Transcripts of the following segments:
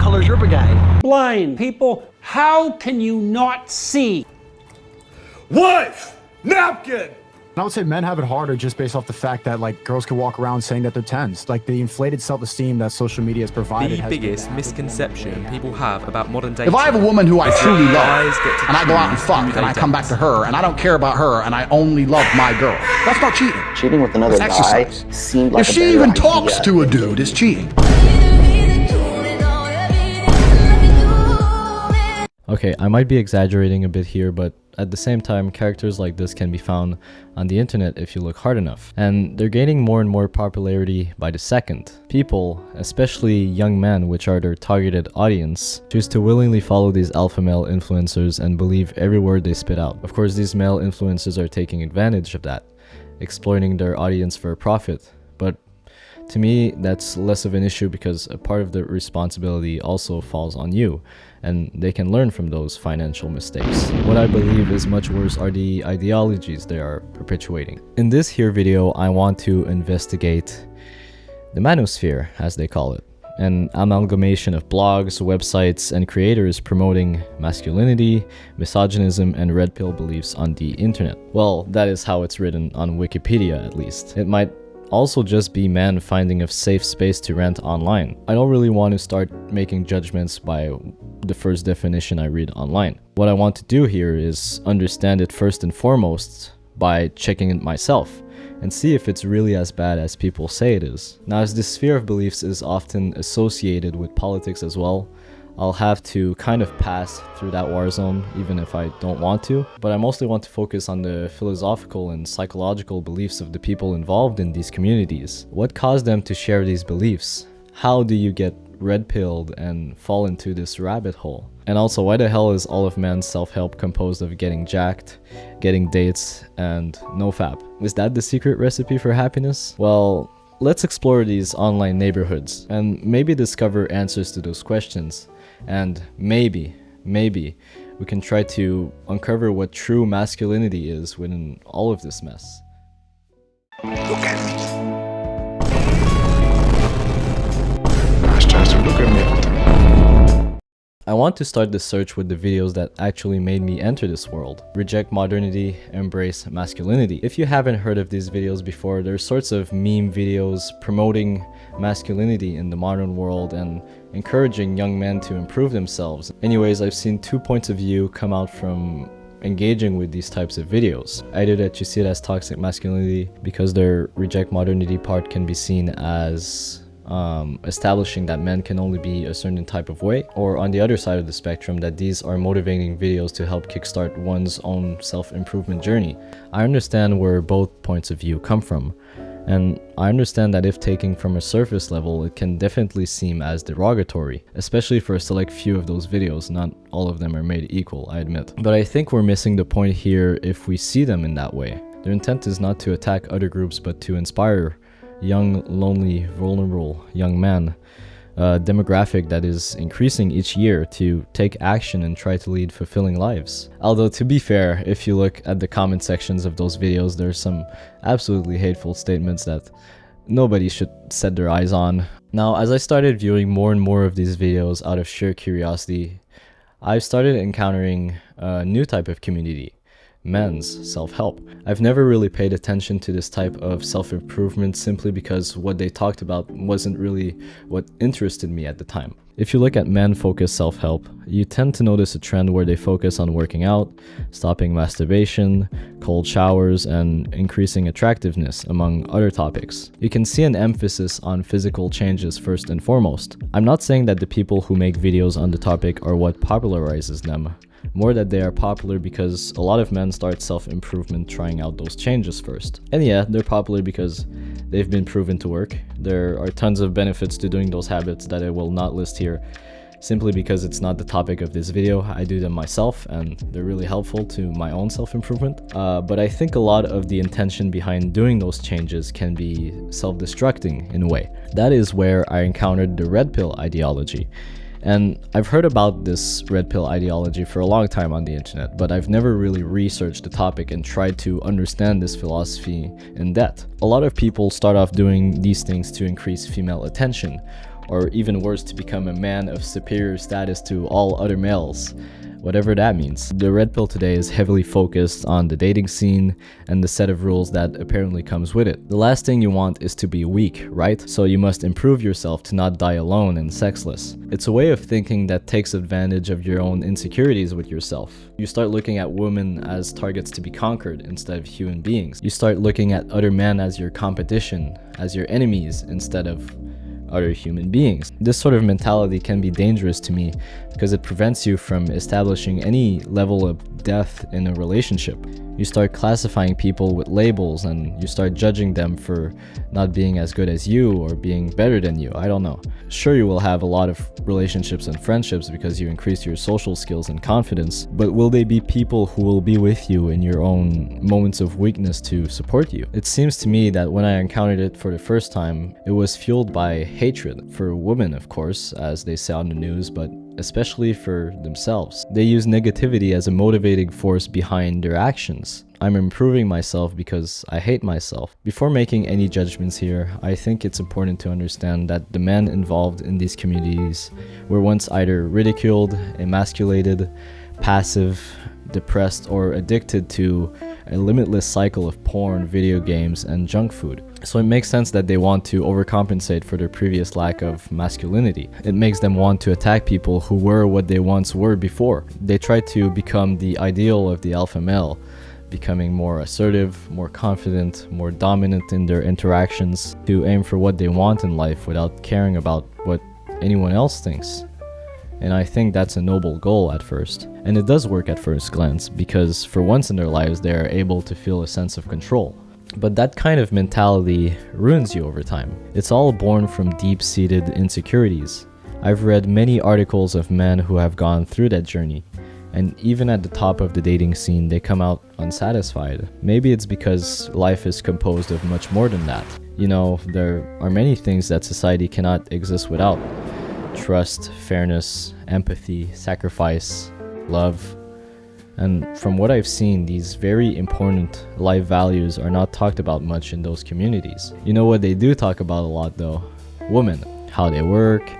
color's your brigade? Blind people, how can you not see? Wife! Napkin! I would say men have it harder just based off the fact that like girls can walk around saying that they're 10s. Like the inflated self-esteem that social media has provided. The biggest misconception people have about modern dating. If I have a woman who I truly love, guys get to and I go out and choose fuck, who and they I come back date. to her, and I don't care about her, and I only love my girl, that's not cheating. Cheating with another That's guy exercise. seemed like If a she better even idea talks to a than dude, it's cheating. Okay, I might be exaggerating a bit here, but at the same time, characters like this can be found on the internet if you look hard enough. And they're gaining more and more popularity by the second. People, especially young men, which are their targeted audience, choose to willingly follow these alpha male influencers and believe every word they spit out. Of course, these male influencers are taking advantage of that, exploiting their audience for a profit. But to me, that's less of an issue because a part of the responsibility also falls on you, and they can learn from those financial mistakes. What I believe is much worse are the ideologies they are perpetuating. In this here video, I want to investigate the Manosphere, as they call it, an amalgamation of blogs, websites, and creators promoting masculinity, misogynism, and red pill beliefs on the internet. Well, that is how it's written on Wikipedia, at least. It might also just be men finding a safe space to rant online. I don't really want to start making judgments by the first definition I read online. What I want to do here is understand it first and foremost by checking it myself and see if it's really as bad as people say it is. Now, as this sphere of beliefs is often associated with politics as well, I'll have to kind of pass through that war zone even if I don't want to, but I mostly want to focus on the philosophical and psychological beliefs of the people involved in these communities. What caused them to share these beliefs? How do you get red-pilled and fall into this rabbit hole? And also, why the hell is all of man's self-help composed of getting jacked, getting dates, and nofap? Is that the secret recipe for happiness? Well, let's explore these online neighborhoods and maybe discover answers to those questions. And maybe we can try to uncover what true masculinity is within all of this mess. Look at me. Nice chance to look at me. I want to start the search with the videos that actually made me enter this world. Reject modernity, embrace masculinity. If you haven't heard of these videos before, they're sorts of meme videos promoting masculinity in the modern world and encouraging young men to improve themselves. Anyways, I've seen 2 points of view come out from engaging with these types of videos. Either that you see it as toxic masculinity because their reject modernity part can be seen as establishing that men can only be a certain type of way, or on the other side of the spectrum that these are motivating videos to help kickstart one's own self-improvement journey. I understand where both points of view come from, and I understand that if taken from a surface level, it can definitely seem as derogatory, especially for a select few of those videos. Not all of them are made equal, I admit. But I think we're missing the point here if we see them in that way. Their intent is not to attack other groups, but to inspire young, lonely, vulnerable young men, a demographic that is increasing each year, to take action and try to lead fulfilling lives. Although, to be fair, if you look at the comment sections of those videos, there's some absolutely hateful statements that nobody should set their eyes on. Now, as I started viewing more and more of these videos out of sheer curiosity, I've started encountering a new type of community: men's self-help. I've never really paid attention to this type of self-improvement simply because what they talked about wasn't really what interested me at the time. If you look at men-focused self-help, you tend to notice a trend where they focus on working out, stopping masturbation, cold showers, and increasing attractiveness, among other topics. You can see an emphasis on physical changes first and foremost. I'm not saying that the people who make videos on the topic are what popularizes them, more that they are popular because a lot of men start self-improvement trying out those changes first. And yeah, they're popular because they've been proven to work. There are tons of benefits to doing those habits that I will not list here, simply because it's not the topic of this video. I do them myself and they're really helpful to my own self-improvement. But I think a lot of the intention behind doing those changes can be self-destructing in a way. That is where I encountered the red pill ideology. And I've heard about this red pill ideology for a long time on the internet, but I've never really researched the topic and tried to understand this philosophy in depth. A lot of people start off doing these things to increase female attention, or even worse, to become a man of superior status to all other males. Whatever that means. The red pill today is heavily focused on the dating scene and the set of rules that apparently comes with it. The last thing you want is to be weak, right? So you must improve yourself to not die alone and sexless. It's a way of thinking that takes advantage of your own insecurities with yourself. You start looking at women as targets to be conquered instead of human beings. You start looking at other men as your competition, as your enemies instead of other human beings. This sort of mentality can be dangerous to me because it prevents you from establishing any level of depth in a relationship. You start classifying people with labels and you start judging them for not being as good as you or being better than you. I don't know. Sure, you will have a lot of relationships and friendships because you increase your social skills and confidence, but will they be people who will be with you in your own moments of weakness to support you? It seems to me that when I encountered it for the first time, it was fueled by hatred for women, of course, as they say on the news, but especially for themselves. They use negativity as a motivating force behind their actions. I'm improving myself because I hate myself. Before making any judgments here, I think it's important to understand that the men involved in these communities were once either ridiculed, emasculated, passive, depressed, or addicted to a limitless cycle of porn, video games, and junk food. So it makes sense that they want to overcompensate for their previous lack of masculinity. It makes them want to attack people who were what they once were before. They try to become the ideal of the alpha male, becoming more assertive, more confident, more dominant in their interactions, to aim for what they want in life without caring about what anyone else thinks. And I think that's a noble goal at first. And it does work at first glance, because for once in their lives they are able to feel a sense of control. But that kind of mentality ruins you over time. It's all born from deep-seated insecurities. I've read many articles of men who have gone through that journey, and even at the top of the dating scene, they come out unsatisfied. Maybe it's because life is composed of much more than that. You know, there are many things that society cannot exist without. Trust, fairness, empathy, sacrifice, love. And from what I've seen, these very important life values are not talked about much in those communities. You know what they do talk about a lot though? Women. How they work,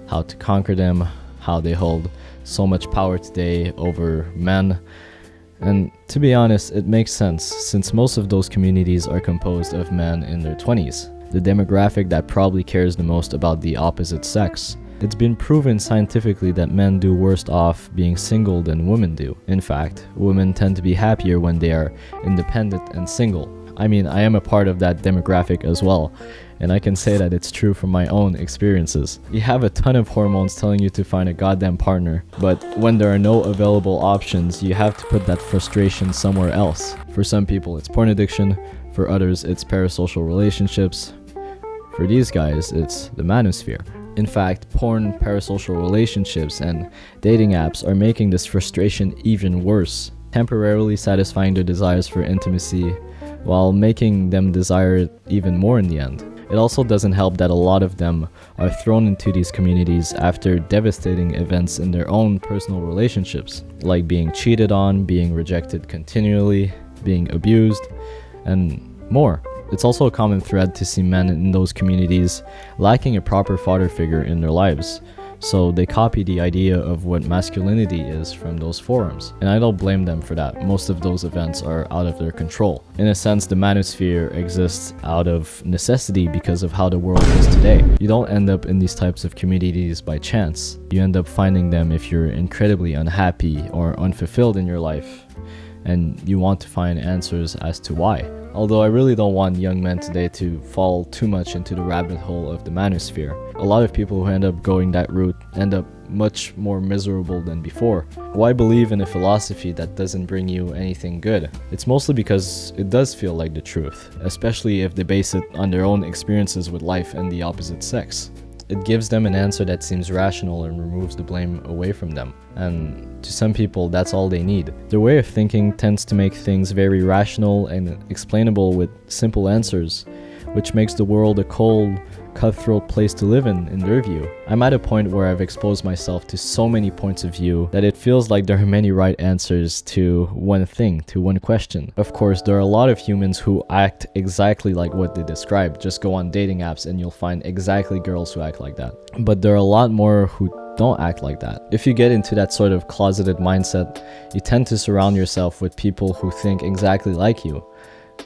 how to conquer them, how they hold so much power today over men. And to be honest, it makes sense, since most of those communities are composed of men in their 20s, the demographic that probably cares the most about the opposite sex. It's been proven scientifically that men do worse off being single than women do. In fact, women tend to be happier when they are independent and single. I mean, I am a part of that demographic as well, and I can say that it's true from my own experiences. You have a ton of hormones telling you to find a goddamn partner, but when there are no available options, you have to put that frustration somewhere else. For some people, it's porn addiction. For others, it's parasocial relationships. For these guys, it's the manosphere. In fact, porn, parasocial relationships, and dating apps are making this frustration even worse, temporarily satisfying their desires for intimacy, while making them desire it even more in the end. It also doesn't help that a lot of them are thrown into these communities after devastating events in their own personal relationships, like being cheated on, being rejected continually, being abused, and more. It's also a common thread to see men in those communities lacking a proper father figure in their lives, so they copy the idea of what masculinity is from those forums. And I don't blame them for that. Most of those events are out of their control. In a sense, the manosphere exists out of necessity because of how the world is today. You don't end up in these types of communities by chance. You end up finding them if you're incredibly unhappy or unfulfilled in your life, and you want to find answers as to why. Although I really don't want young men today to fall too much into the rabbit hole of the manosphere. A lot of people who end up going that route end up much more miserable than before. Why believe in a philosophy that doesn't bring you anything good? It's mostly because it does feel like the truth, especially if they base it on their own experiences with life and the opposite sex. It gives them an answer that seems rational and removes the blame away from them. And to some people, that's all they need. Their way of thinking tends to make things very rational and explainable with simple answers, which makes the world a cold, cutthroat place to live in their view. I'm at a point where I've exposed myself to so many points of view that it feels like there are many right answers to one thing, to one question. Of course, there are a lot of humans who act exactly like what they describe. Just go on dating apps and you'll find exactly girls who act like that. But there are a lot more who don't act like that. If you get into that sort of closeted mindset, you tend to surround yourself with people who think exactly like you.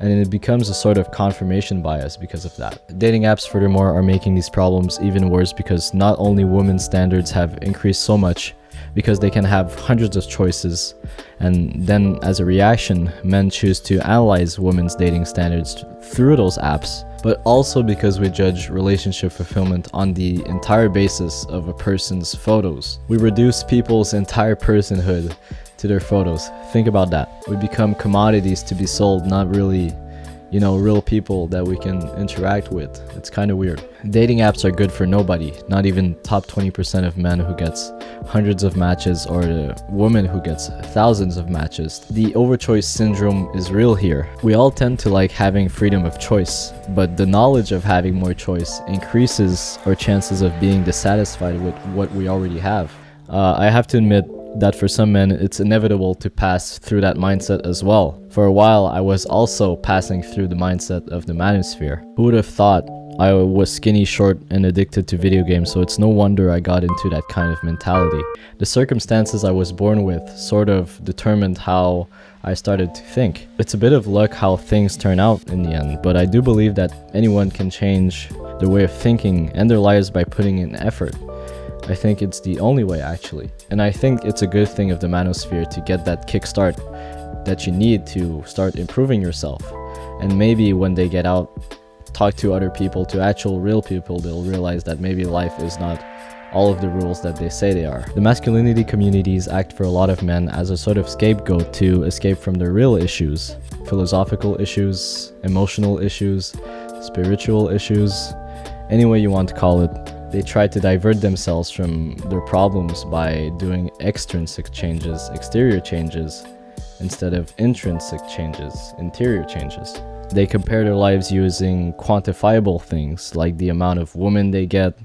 And it becomes a sort of confirmation bias because of that. Dating apps, furthermore, are making these problems even worse because not only women's standards have increased so much, because they can have hundreds of choices, and then as a reaction, men choose to analyze women's dating standards through those apps, but also because we judge relationship fulfillment on the entire basis of a person's photos. We reduce people's entire personhood to their photos. Think about that. We become commodities to be sold, not really, real people that we can interact with. It's kind of weird. Dating apps are good for nobody, not even top 20% of men who gets hundreds of matches or the woman who gets thousands of matches. The overchoice syndrome is real here. We all tend to like having freedom of choice, but the knowledge of having more choice increases our chances of being dissatisfied with what we already have. I have to admit that for some men, it's inevitable to pass through that mindset as well. For a while, I was also passing through the mindset of the Manosphere. Who would have thought I was skinny, short, and addicted to video games, so it's no wonder I got into that kind of mentality. The circumstances I was born with sort of determined how I started to think. It's a bit of luck how things turn out in the end, but I do believe that anyone can change their way of thinking and their lives by putting in effort. I think it's the only way, actually. And I think it's a good thing of the Manosphere to get that kickstart that you need to start improving yourself. And maybe when they get out, talk to other people, to actual real people, they'll realize that maybe life is not all of the rules that they say they are. The masculinity communities act for a lot of men as a sort of scapegoat to escape from their real issues. Philosophical issues, emotional issues, spiritual issues, any way you want to call it. They try to divert themselves from their problems by doing extrinsic changes, exterior changes, instead of intrinsic changes, interior changes. They compare their lives using quantifiable things like the amount of women they get,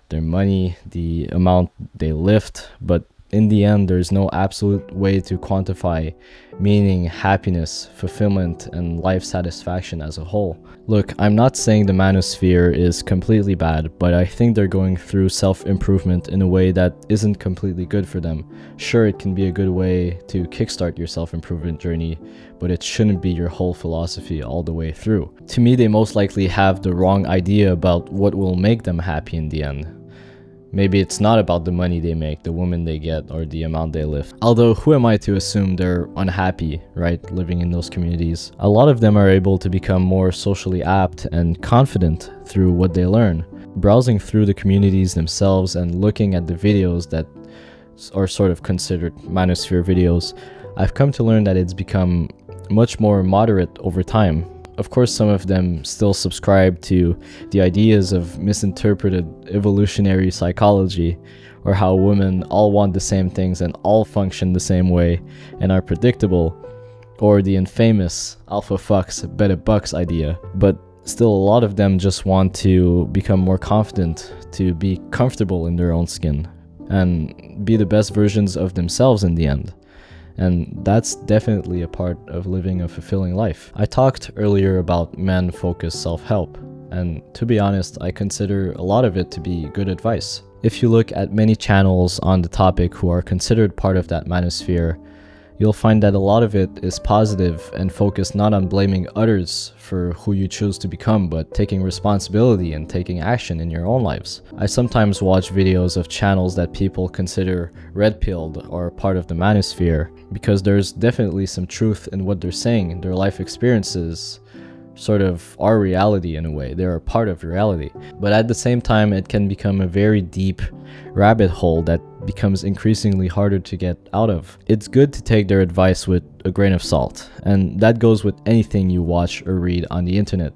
their money, the amount they lift, but in the end, there's no absolute way to quantify meaning, happiness, fulfillment, and life satisfaction as a whole. Look, I'm not saying the Manosphere is completely bad, but I think they're going through self-improvement in a way that isn't completely good for them. Sure, it can be a good way to kickstart your self-improvement journey, but it shouldn't be your whole philosophy all the way through. To me, they most likely have the wrong idea about what will make them happy in the end. Maybe it's not about the money they make, the woman they get, or the amount they lift. Although, who am I to assume they're unhappy, right, living in those communities? A lot of them are able to become more socially apt and confident through what they learn. Browsing through the communities themselves and looking at the videos that are sort of considered Manosphere videos, I've come to learn that it's become much more moderate over time. Of course, some of them still subscribe to the ideas of misinterpreted evolutionary psychology, or how women all want the same things and all function the same way and are predictable, or the infamous alpha fucks, beta bucks idea. But still, a lot of them just want to become more confident, to be comfortable in their own skin, and be the best versions of themselves in the end. And that's definitely a part of living a fulfilling life. I talked earlier about man-focused self-help, and to be honest, I consider a lot of it to be good advice. If you look at many channels on the topic who are considered part of that Manosphere, you'll find that a lot of it is positive and focused not on blaming others for who you choose to become, but taking responsibility and taking action in your own lives. I sometimes watch videos of channels that people consider red-pilled or part of the Manosphere, because there's definitely some truth in what they're saying. Their life experiences sort of are reality in a way. They're a part of reality. But at the same time, it can become a very deep rabbit hole that becomes increasingly harder to get out of. It's good to take their advice with a grain of salt, and that goes with anything you watch or read on the internet.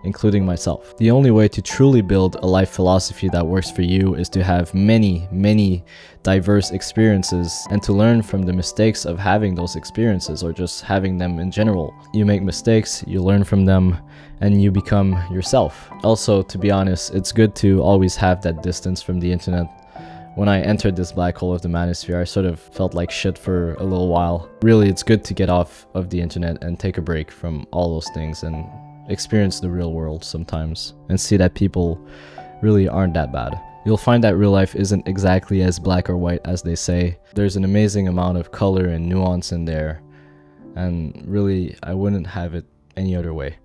including myself. The only way to truly build a life philosophy that works for you is to have many diverse experiences and to learn from the mistakes of having those experiences or just having them in general. You make mistakes, you learn from them, and you become yourself. Also, to be honest, it's good to always have that distance from the internet. When I entered this black hole of the Manosphere, I sort of felt like shit for a little while. Really, it's good to get off of the internet and take a break from all those things and experience the real world sometimes and see that people really aren't that bad. You'll find that real life isn't exactly as black or white as they say. There's an amazing amount of color and nuance in there, and really, I wouldn't have it any other way.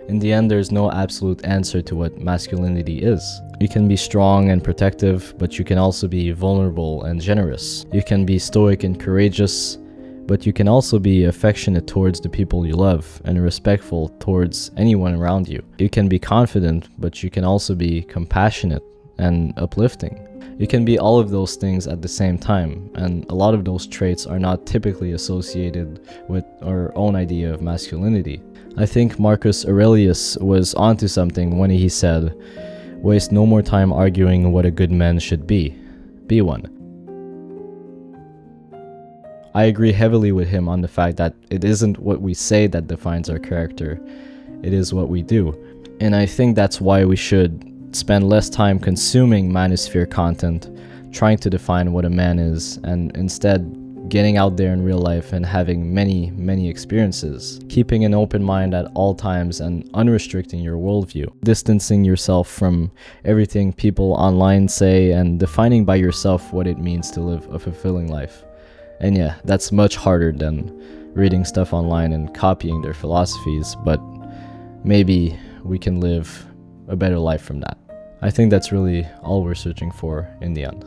In the end, there's no absolute answer to what masculinity is. You can be strong and protective, but you can also be vulnerable and generous. You can be stoic and courageous, but you can also be affectionate towards the people you love and respectful towards anyone around you. You can be confident, but you can also be compassionate and uplifting. You can be all of those things at the same time, and a lot of those traits are not typically associated with our own idea of masculinity. I think Marcus Aurelius was onto something when he said, "Waste no more time arguing what a good man should be. Be one." I agree heavily with him on the fact that it isn't what we say that defines our character, it is what we do. And I think that's why we should spend less time consuming Manosphere content, trying to define what a man is, and instead getting out there in real life and having many experiences, keeping an open mind at all times and unrestricting your worldview, distancing yourself from everything people online say and defining by yourself what it means to live a fulfilling life. And yeah, that's much harder than reading stuff online and copying their philosophies, but maybe we can live a better life from that. I think that's really all we're searching for in the end.